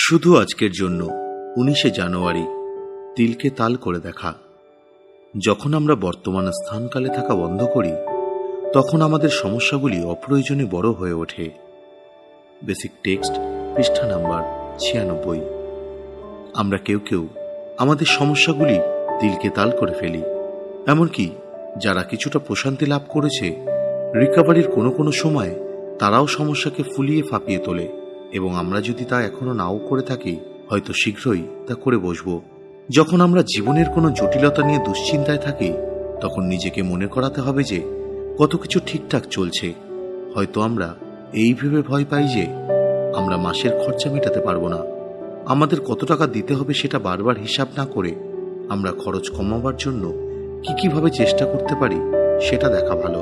শুধু আজকের জন্য 19শে জানুয়ারি তিলকে তাল করে দেখা। যখন আমরা বর্তমান স্থানকালে থাকা বন্ধ করি, তখন আমাদের সমস্যাগুলি অপ্রয়োজনে বড় হয়ে ওঠে। বেসিক টেক্সট, পৃষ্ঠা নাম্বার 96। আমরা কেউ কেউ আমাদের সমস্যাগুলি তিলকে তাল করে ফেলি। এমনকি যারা কিছুটা প্রশান্তি লাভ করেছে, রিকভারির কোনো কোনো সময় তারাও সমস্যাকে ফুলিয়ে ফাঁপিয়ে তোলে, এবং আমরা যদি তা এখনো নাও করে থাকি, হয়তো শীঘ্রই তা করে বসব। যখন আমরা জীবনের কোনো জটিলতা নিয়ে দুশ্চিন্তায় থাকি, তখন নিজেকে মনে করাতে হবে যে কত কিছু ঠিকঠাক চলছে। হয়তো আমরা এই ভেবে ভয় পাই যে আমরা মাসের খরচা মেটাতে পারবো না। আমাদের কত টাকা দিতে হবে সেটা বারবার হিসাব না করে আমরা খরচ কমাবার জন্য কিভাবে চেষ্টা করতে পারি সেটা দেখা ভালো।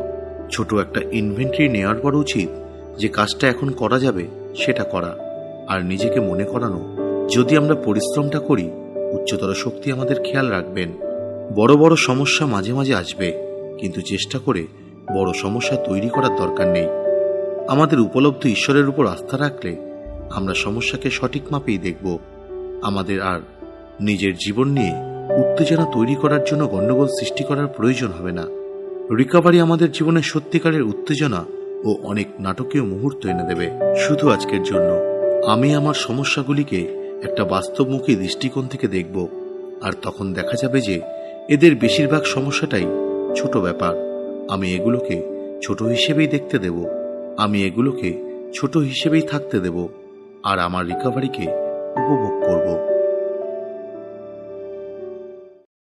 ছোট একটা ইনভেন্টরি নেওয়ার পর উচিত যে কাজটা এখন করা যাবে সেটা করা, আর নিজেকে মনে করানো যদি আমরা পরিশ্রমটা করি, উচ্চতর শক্তি আমাদের খেয়াল রাখবেন। বড় বড় সমস্যা মাঝে মাঝে আসবে, কিন্তু চেষ্টা করে বড় সমস্যা তৈরি করার দরকার নেই। আমাদের উপলব্ধ ঈশ্বরের উপর আস্থা রাখলে আমরা সমস্যাকে সঠিক মাপেই দেখব। আমাদের আর নিজের জীবন নিয়ে উত্তেজনা তৈরি করার জন্য গণ্ডগোল সৃষ্টি করার প্রয়োজন হবে না। রিকভারি আমাদের জীবনে সত্যিকারের উত্তেজনা ও অনেক নাটকীয় মুহূর্ত এনে দেবে। শুধু আজকের জন্য আমি আমার সমস্যাগুলিকে একটা বাস্তবমুখী দৃষ্টিকোণ থেকে দেখব, আর তখন দেখা যাবে যে এদের বেশিরভাগ সমস্যাটাই ছোট ব্যাপার। আমি এগুলোকে ছোট হিসেবেই দেখতে দেব, আমি এগুলোকে ছোট হিসেবেই থাকতে দেব, আর আমার রিকভারিকে উপভোগ করব।